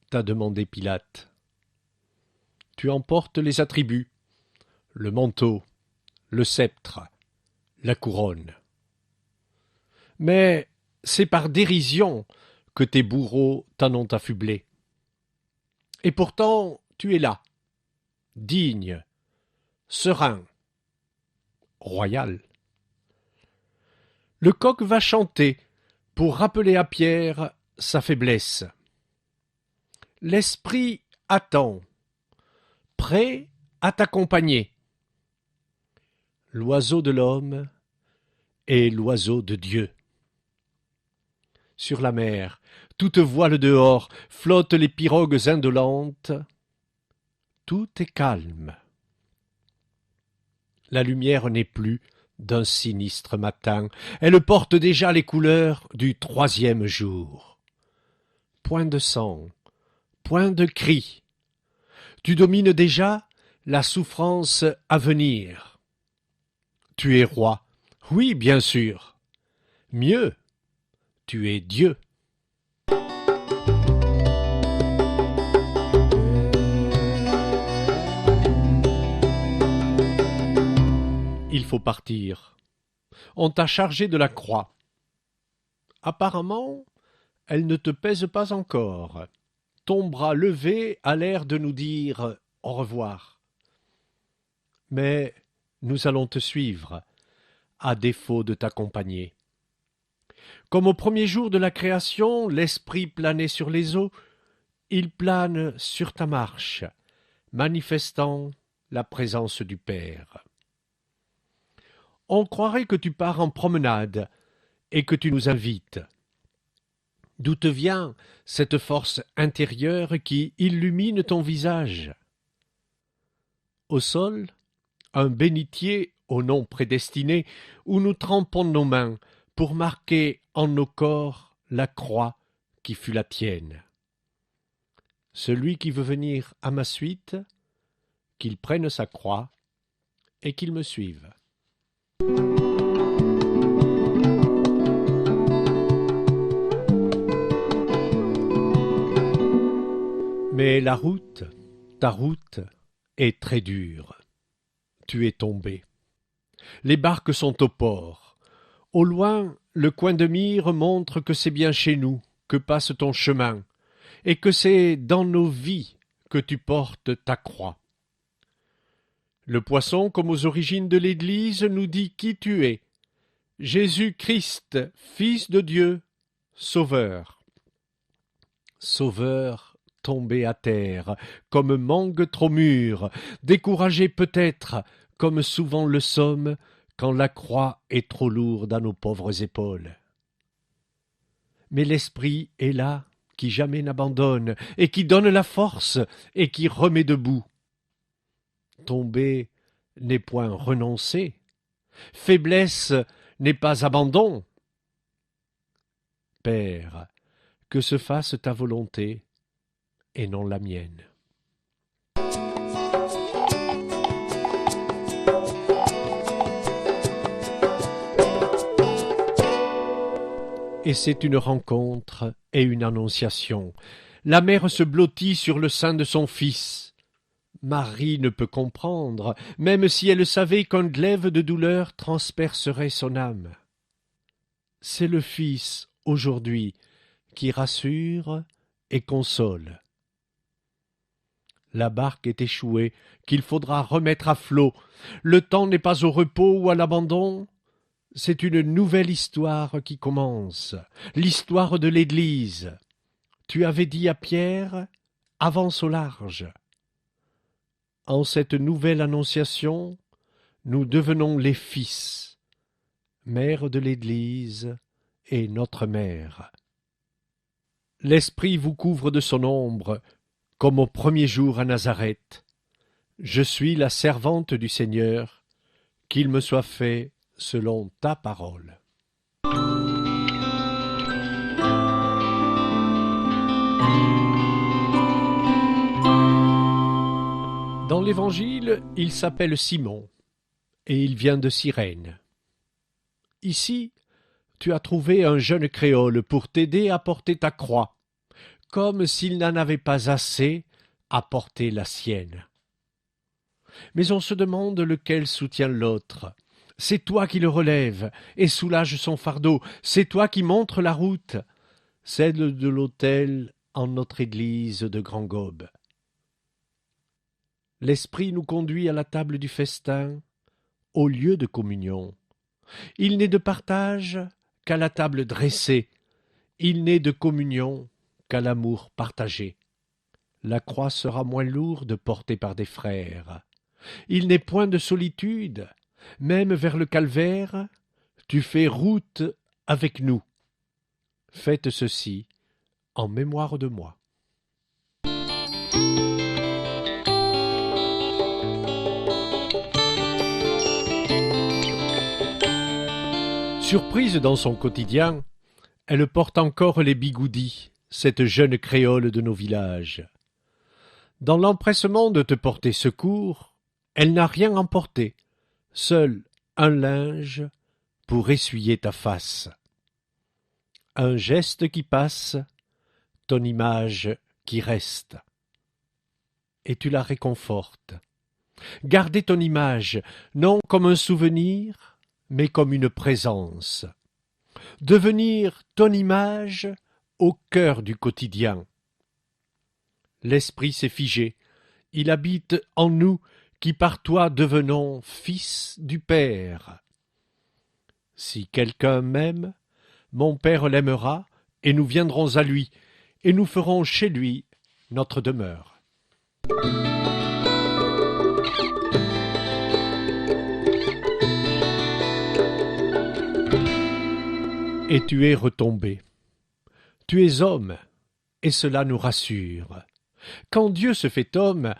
t'a demandé Pilate. Tu emportes les attributs, le manteau, le sceptre, la couronne. Mais c'est par dérision que tes bourreaux t'en ont affublé. Et pourtant, tu es là, digne, serein, royal. Le coq va chanter pour rappeler à Pierre sa faiblesse. L'esprit attend, prêt à t'accompagner. L'oiseau de l'homme est l'oiseau de Dieu. Sur la mer, toute voile dehors, flottent les pirogues indolentes. Tout est calme. La lumière n'est plus d'un sinistre matin. Elle porte déjà les couleurs du troisième jour. Point de sang, point de cri. Tu domines déjà la souffrance à venir. Tu es roi, oui, bien sûr. Mieux, tu es Dieu. Il faut partir. On t'a chargé de la croix. Apparemment, elle ne te pèse pas encore. Ton bras levé a l'air de nous dire au revoir. Mais nous allons te suivre, à défaut de t'accompagner. Comme au premier jour de la création, l'Esprit planait sur les eaux, il plane sur ta marche, manifestant la présence du Père. On croirait que tu pars en promenade et que tu nous invites. D'où te vient cette force intérieure qui illumine ton visage? Au sol, un bénitier au nom prédestiné où nous trempons nos mains pour marquer en nos corps la croix qui fut la tienne. Celui qui veut venir à ma suite, qu'il prenne sa croix et qu'il me suive. Mais la route, ta route, est très dure. Tu es tombé. Les barques sont au port. Au loin, le coin de mire montre que c'est bien chez nous que passe ton chemin, et que c'est dans nos vies que tu portes ta croix. Le poisson, comme aux origines de l'Église, nous dit qui tu es. Jésus-Christ, Fils de Dieu, Sauveur. Sauveur tombé à terre, comme mangue trop mûre, découragé peut-être, comme souvent le sommes, quand la croix est trop lourde à nos pauvres épaules. Mais l'Esprit est là, qui jamais n'abandonne, et qui donne la force, et qui remet debout. Tomber n'est point renoncer, faiblesse n'est pas abandon. Père, que se fasse ta volonté, et non la mienne. Et c'est une rencontre et une annonciation. La mère se blottit sur le sein de son fils. Marie ne peut comprendre, même si elle savait qu'un glaive de douleur transpercerait son âme. C'est le Fils, aujourd'hui, qui rassure et console. La barque est échouée, qu'il faudra remettre à flot. Le temps n'est pas au repos ou à l'abandon. C'est une nouvelle histoire qui commence, l'histoire de l'Église. Tu avais dit à Pierre, avance au large. En cette nouvelle annonciation, nous devenons les fils, mère de l'Église et notre mère. L'Esprit vous couvre de son ombre, comme au premier jour à Nazareth. Je suis la servante du Seigneur, qu'il me soit fait selon ta parole. Dans l'Évangile, il s'appelle Simon, et il vient de Cyrène. Ici, tu as trouvé un jeune créole pour t'aider à porter ta croix, comme s'il n'en avait pas assez à porter la sienne. Mais on se demande lequel soutient l'autre. C'est toi qui le relèves et soulage son fardeau, c'est toi qui montres la route, celle de l'autel en notre église de Grand-Gobe. L'Esprit nous conduit à la table du festin, au lieu de communion. Il n'est de partage qu'à la table dressée, il n'est de communion qu'à l'amour partagé. La croix sera moins lourde portée par des frères. Il n'est point de solitude, même vers le calvaire, tu fais route avec nous. Faites ceci en mémoire de moi. Surprise dans son quotidien, elle porte encore les bigoudis, cette jeune créole de nos villages. Dans l'empressement de te porter secours, elle n'a rien emporté, seul un linge pour essuyer ta face. Un geste qui passe, ton image qui reste. Et tu la réconfortes. Gardez ton image, non comme un souvenir, mais comme une présence. Devenir ton image au cœur du quotidien. L'esprit s'est figé, il habite en nous qui par toi devenons fils du Père. Si quelqu'un m'aime, mon Père l'aimera, et nous viendrons à lui, et nous ferons chez lui notre demeure. Et tu es retombé. Tu es homme, et cela nous rassure. Quand Dieu se fait homme,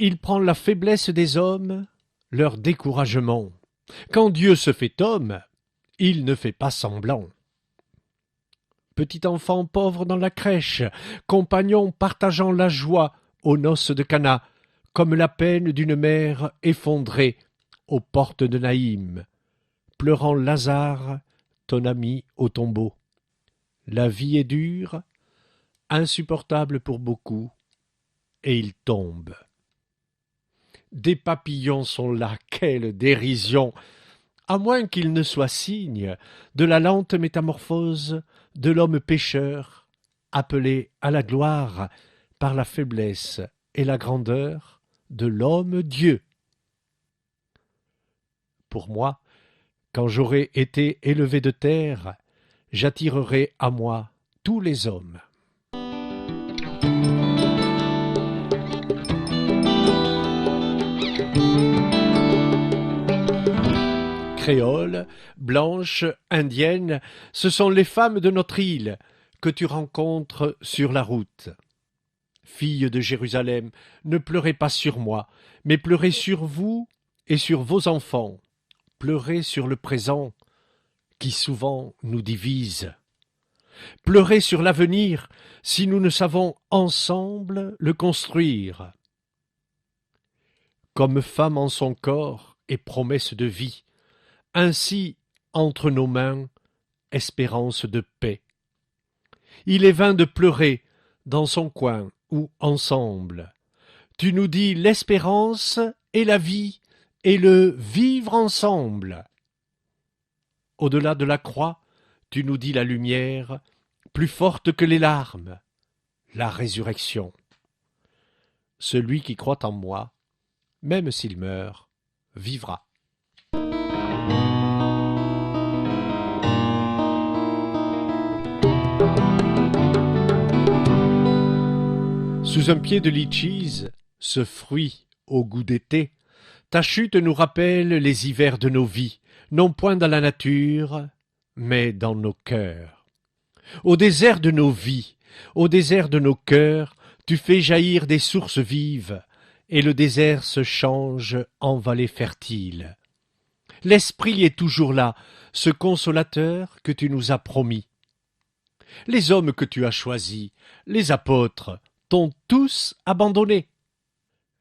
il prend la faiblesse des hommes, leur découragement. Quand Dieu se fait homme, il ne fait pas semblant. Petit enfant pauvre dans la crèche, compagnon partageant la joie aux noces de Cana, comme la peine d'une mère effondrée aux portes de Naïm, pleurant Lazare, ton ami au tombeau. La vie est dure, insupportable pour beaucoup, et il tombe. Des papillons sont là, quelle dérision! À moins qu'ils ne soient signes de la lente métamorphose de l'homme pécheur, appelé à la gloire par la faiblesse et la grandeur de l'homme Dieu. Pour moi, quand j'aurai été élevé de terre, j'attirerai à moi tous les hommes. Créoles, blanches, indiennes, ce sont les femmes de notre île que tu rencontres sur la route. Filles de Jérusalem, ne pleurez pas sur moi, mais pleurez sur vous et sur vos enfants. Pleurez sur le présent, qui souvent nous divise. Pleurez sur l'avenir, si nous ne savons ensemble le construire. Comme femme en son corps et promesse de vie, ainsi, entre nos mains, espérance de paix. Il est vain de pleurer dans son coin ou ensemble. Tu nous dis l'espérance et la vie et le vivre ensemble. Au-delà de la croix, tu nous dis la lumière, plus forte que les larmes, la résurrection. Celui qui croit en moi, même s'il meurt, vivra. Sous un pied de litchis, ce fruit au goût d'été, ta chute nous rappelle les hivers de nos vies, non point dans la nature, mais dans nos cœurs. Au désert de nos vies, au désert de nos cœurs, tu fais jaillir des sources vives, et le désert se change en vallée fertile. L'Esprit est toujours là, ce consolateur que tu nous as promis. Les hommes que tu as choisis, les apôtres, t'ont tous abandonné.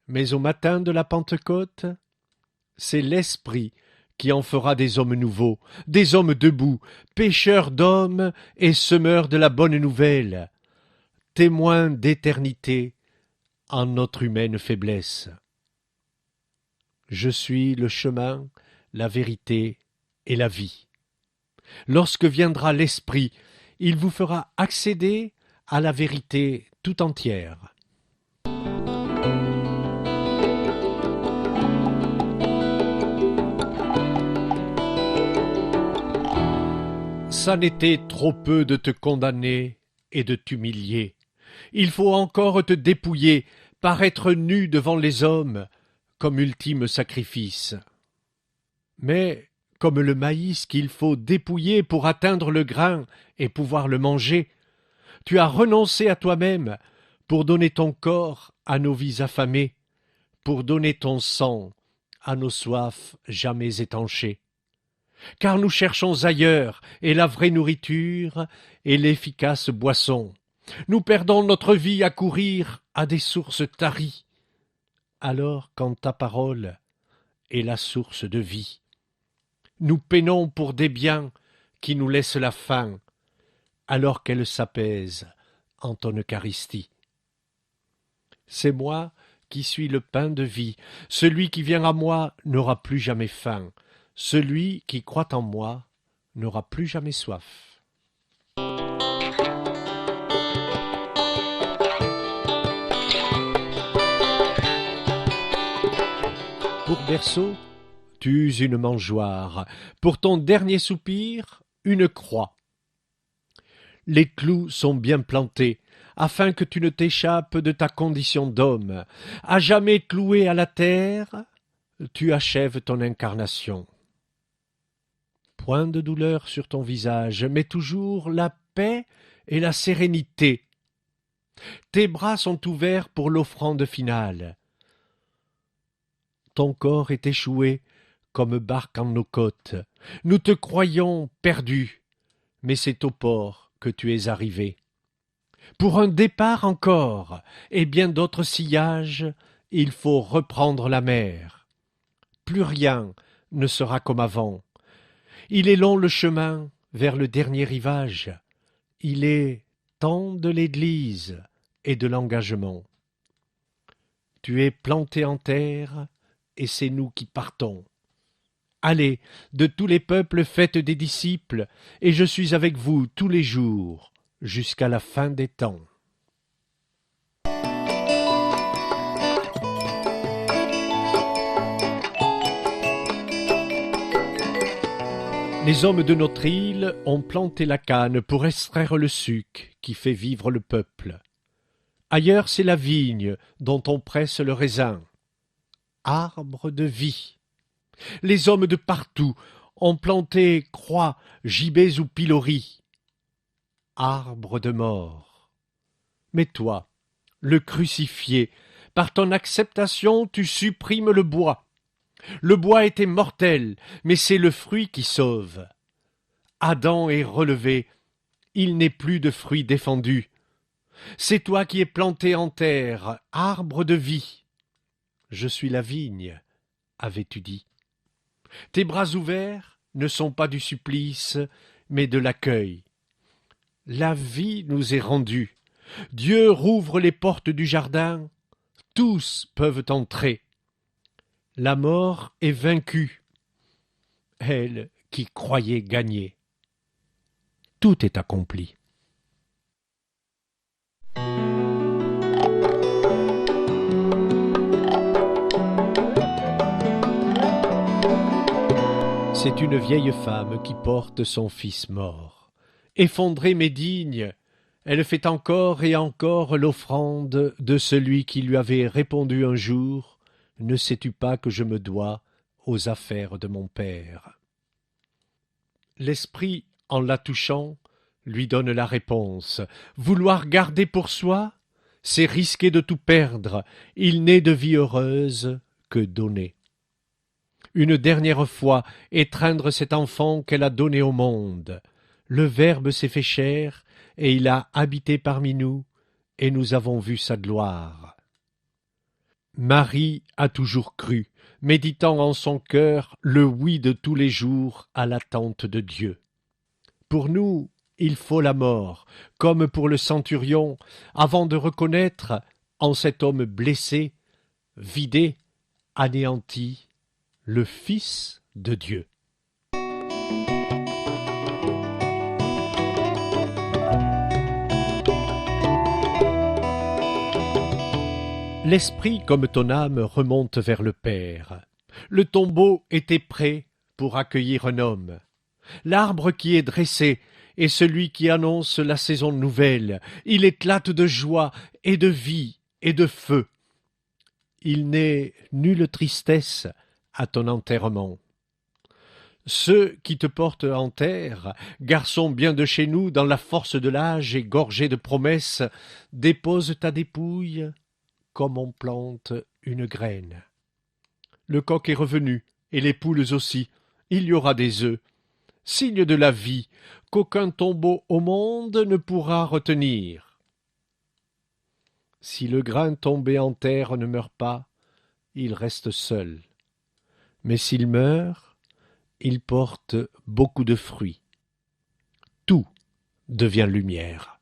Mais au matin de la Pentecôte, c'est l'Esprit qui en fera des hommes nouveaux, des hommes debout, pêcheurs d'hommes et semeurs de la bonne nouvelle. témoin d'éternité en notre humaine faiblesse. Je suis le chemin, la vérité et la vie. Lorsque viendra l'Esprit, il vous fera accéder à la vérité tout entière. Ça n'était trop peu de te condamner et de t'humilier. Il faut encore te dépouiller, paraître nu devant les hommes, comme ultime sacrifice. Mais, comme le maïs qu'il faut dépouiller pour atteindre le grain et pouvoir le manger, tu as renoncé à toi-même pour donner ton corps à nos vies affamées, pour donner ton sang à nos soifs jamais étanchées. Car nous cherchons ailleurs et la vraie nourriture et l'efficace boisson. Nous perdons notre vie à courir à des sources taries, alors quand ta parole est la source de vie. Nous peinons pour des biens qui nous laissent la faim, alors qu'elle s'apaise en ton Eucharistie. C'est moi qui suis le pain de vie. Celui qui vient à moi n'aura plus jamais faim. Celui qui croit en moi n'aura plus jamais soif. Pour berceau, tu uses une mangeoire. Pour ton dernier soupir, une croix. Les clous sont bien plantés, afin que tu ne t'échappes de ta condition d'homme. À jamais cloué à la terre, tu achèves ton incarnation. Point de douleur sur ton visage, mais toujours la paix et la sérénité. Tes bras sont ouverts pour l'offrande finale. Ton corps est échoué comme barque en nos côtes. Nous te croyons perdu, mais c'est au port que tu es arrivé. Pour un départ encore, et bien d'autres sillages, il faut reprendre la mer. Plus rien ne sera comme avant. Il est long le chemin vers le dernier rivage. Il est temps de l'Église et de l'engagement. Tu es planté en terre, et c'est nous qui partons. Allez, de tous les peuples faites des disciples, et je suis avec vous tous les jours, jusqu'à la fin des temps. Les hommes de notre île ont planté la canne pour extraire le suc qui fait vivre le peuple. Ailleurs, c'est la vigne dont on presse le raisin. Arbre de vie. Les hommes de partout ont planté croix, gibets ou piloris. Arbre de mort. Mais toi, le crucifié, par ton acceptation, tu supprimes le bois. Le bois était mortel, mais c'est le fruit qui sauve. Adam est relevé, il n'est plus de fruit défendu. C'est toi qui es planté en terre, arbre de vie. Je suis la vigne, avais-tu dit. Tes bras ouverts ne sont pas du supplice, mais de l'accueil. La vie nous est rendue. Dieu rouvre les portes du jardin. Tous peuvent entrer. La mort est vaincue. Elle qui croyait gagner. Tout est accompli. C'est une vieille femme qui porte son fils mort. Effondrée mais digne, elle fait encore et encore l'offrande de celui qui lui avait répondu un jour « Ne sais-tu pas que je me dois aux affaires de mon père ?» L'esprit, en la touchant, lui donne la réponse. Vouloir garder pour soi, c'est risquer de tout perdre. Il n'est de vie heureuse que donner. Une dernière fois, étreindre cet enfant qu'elle a donné au monde. Le Verbe s'est fait chair, et il a habité parmi nous, et nous avons vu sa gloire. Marie a toujours cru, méditant en son cœur le oui de tous les jours à l'attente de Dieu. Pour nous, Il faut la mort, comme pour le centurion, avant de reconnaître en cet homme blessé, vidé, anéanti, le Fils de Dieu. L'esprit comme ton âme remonte vers le Père. Le tombeau était prêt pour accueillir un homme. L'arbre qui est dressé est celui qui annonce la saison nouvelle. Il éclate de joie et de vie et de feu. Il n'est nulle tristesse à ton enterrement. Ceux qui te portent en terre, garçon bien de chez nous, dans la force de l'âge et gorgé de promesses, déposent ta dépouille comme on plante une graine. Le coq est revenu, et les poules aussi. Il y aura des œufs. Signe de la vie qu'aucun tombeau au monde ne pourra retenir. Si le grain tombé en terre ne meurt pas, il reste seul. Mais s'il meurt, il porte beaucoup de fruits. Tout devient lumière.